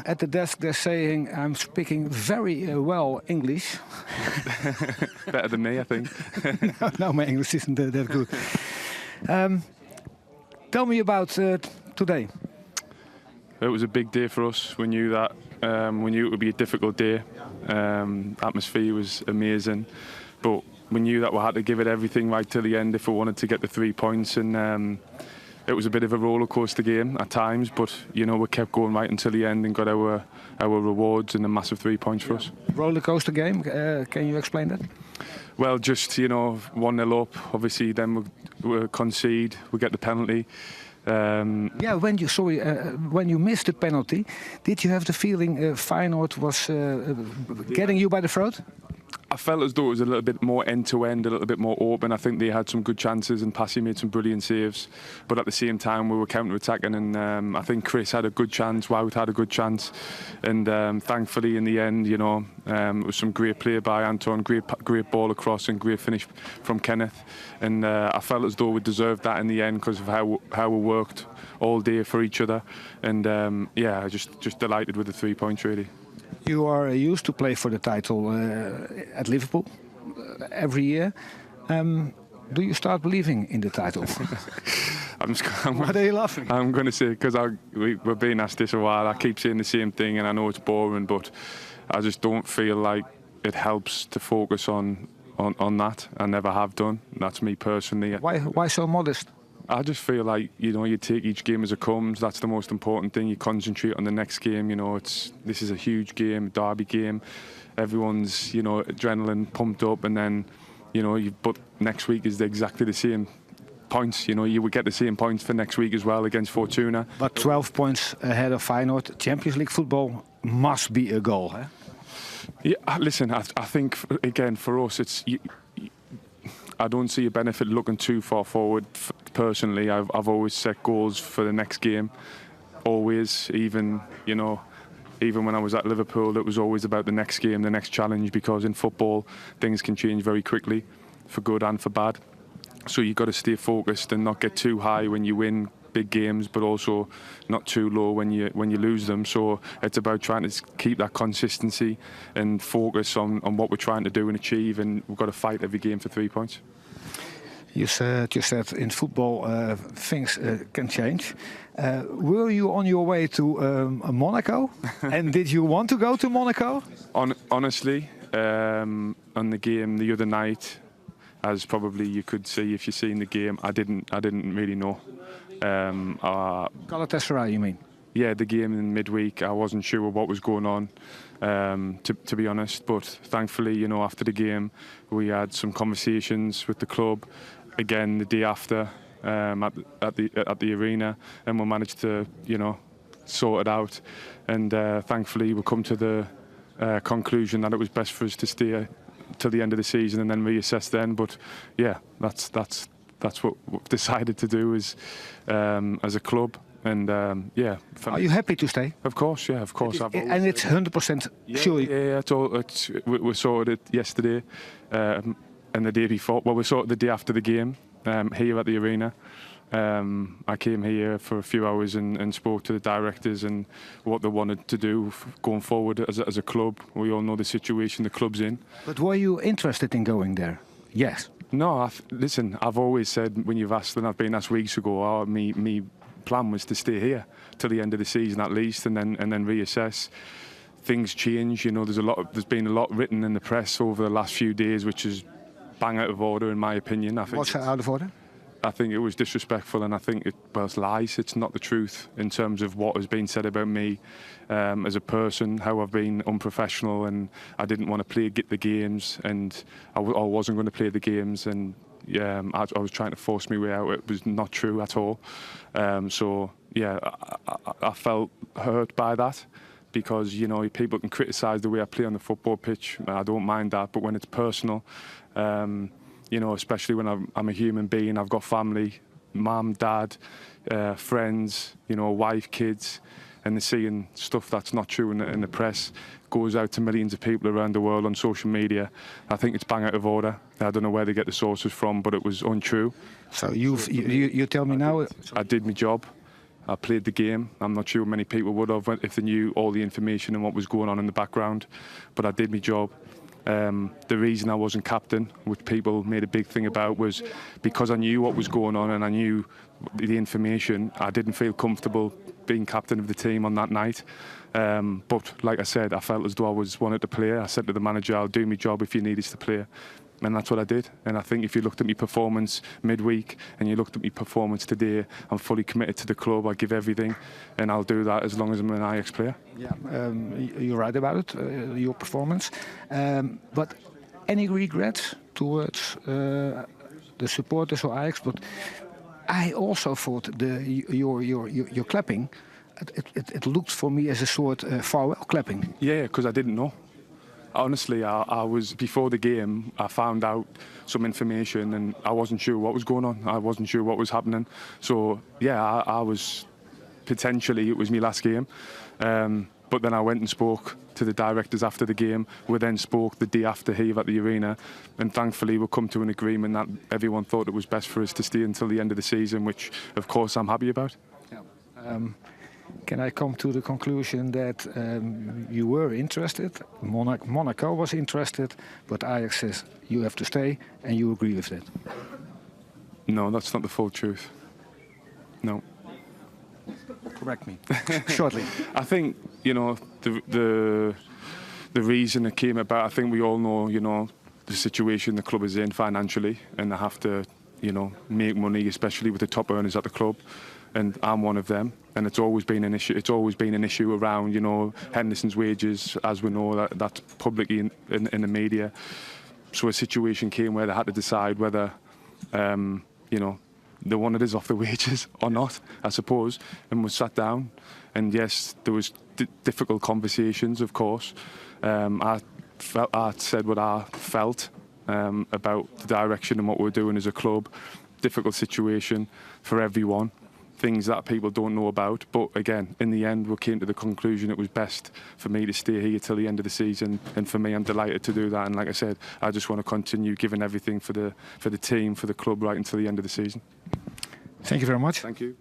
at the desk they're saying I'm speaking very well English. Better than me, I think. No, my English isn't that good. Tell me about today. It was a big day for us. We knew that. We knew it would be a difficult day. Atmosphere was amazing, but we knew that we had to give it everything right till the end if we wanted to get the 3 points. And it was a bit of a roller coaster game at times, but you know we kept going right until the end and got our rewards and a massive 3 points for us. Roller coaster game. Can you explain that? Well, just 1-0 up. Obviously, then we concede. We get the penalty. When you missed the penalty, did you have the feeling Feyenoord was getting you by the throat? I felt as though it was a little bit more end-to-end, a little bit more open. I think they had some good chances and Passy made some brilliant saves. But at the same time, we were counter-attacking and I think Chris had a good chance, Wout had a good chance. And thankfully, in the end, it was some great play by Anton, great ball across and great finish from Kenneth. And I felt as though we deserved that in the end because of how we worked all day for each other. And just delighted with the 3 points, really. You are used to play for the title at Liverpool every year. Do you start believing in the title? Why are you laughing? I'm going to say, because we're being asked this a while, I keep saying the same thing and I know it's boring, but I just don't feel like it helps to focus on that. I never have done. That's me personally. Why so modest? I just feel like, you take each game as it comes. That's the most important thing. You concentrate on the next game. This is a huge game, derby game. Everyone's, adrenaline pumped up, and then, but next week is exactly the same points. You would get the same points for next week as well against Fortuna. But 12 points ahead of Feyenoord. Champions League football must be a goal, huh? Yeah, listen, I think, again, for us, I don't see a benefit looking too far forward. Personally, I've always set goals for the next game. Always, even when I was at Liverpool, it was always about the next game, the next challenge, because in football, things can change very quickly, for good and for bad. So you've got to stay focused and not get too high when you win big games, but also not too low when you lose them. So it's about trying to keep that consistency and focus on what we're trying to do and achieve, and we've got to fight every game for 3 points. You said in football things can change. Were you on your way to Monaco? And did you want to go to Monaco? Honestly, on the game the other night, as probably you could see if you've seen the game, I didn't really know. Galatasaray, you mean? Yeah, the game in midweek, I wasn't sure what was going on, to be honest. But thankfully, after the game, we had some conversations with the club. Again, the day after, at the arena, and we managed to, sort it out. And thankfully, we come to the conclusion that it was best for us to stay till the end of the season and then reassess then. But yeah, that's what we've decided to do as a club. And are you happy to stay? Of course, yeah, of course. And it's 100% sure. Yeah, we sorted it yesterday and the day before. Well, we sorted the day after the game here at the arena. I came here for a few hours and spoke to the directors and what they wanted to do going forward as a club. We all know the situation the club's in. But were you interested in going there? Yes. No, listen, I've always said, when you've asked, and I've been asked weeks ago, me plan was to stay here till the end of the season at least, and then reassess. Things change, there's been a lot written in the press over the last few days, which is bang out of order in my opinion. I think what's out of order? I think it was disrespectful, and I think it's lies. It's not the truth in terms of what has been said about me as a person, how I've been unprofessional, and I didn't want to play the games, and I wasn't going to play the games, and I was trying to force my way out. It was not true at all. So yeah, I felt hurt by that, because people can criticise the way I play on the football pitch. I don't mind that, but when it's personal. Especially when I'm a human being, I've got family, mum, dad, friends, wife, kids, and they're seeing stuff that's not true in the press, goes out to millions of people around the world on social media. I think it's bang out of order. I don't know where they get the sources from, but it was untrue. So you tell me now? I did my job. I played the game. I'm not sure many people would have if they knew all the information and what was going on in the background, but I did my job. The reason I wasn't captain, which people made a big thing about, was because I knew what was going on and I knew the information. I didn't feel comfortable being captain of the team on that night. But like I said, I felt as though I wanted to play. I said to the manager, I'll do my job if you need us to play. And that's what I did. And I think if you looked at my performance midweek and you looked at my performance today, I'm fully committed to the club. I give everything, and I'll do that as long as I'm an Ajax player. Yeah, you're right about it, your performance. But any regrets towards the supporters of Ajax? But I also thought your clapping, it looked for me as a sort farewell clapping. Yeah, because I didn't know. Honestly, I was, before the game, I found out some information and I wasn't sure what was going on. I wasn't sure what was happening. So, yeah, I was, potentially, it was my last game. But then I went and spoke to the directors after the game. We then spoke the day after here at the arena. And thankfully, we come to an agreement that everyone thought it was best for us to stay until the end of the season, which, of course, I'm happy about. Yeah. Can I come to the conclusion that you were interested, Monaco was interested, but Ajax says you have to stay, and you agree with that? No, that's not the full truth. No. Correct me, shortly. I think, you know, the reason it came about, I think we all know, you know, the situation the club is in financially, and they have to, you know, make money, especially with the top earners at the club. And I'm one of them, and it's always been an issue. It's always been an issue around, you know, Henderson's wages, as we know, that's publicly in the media. So a situation came where they had to decide whether, you know, they wanted us off the wages or not, I suppose. And we sat down, and yes, there was difficult conversations, of course. I said what I felt about the direction and what we're doing as a club. Difficult situation for everyone. Things that people don't know about, but again, in the end, we came to the conclusion it was best for me to stay here till the end of the season, and for me, I'm delighted to do that. And like I said, I just want to continue giving everything for the team, for the club, right until the end of the season. Thank you very much. Thank you.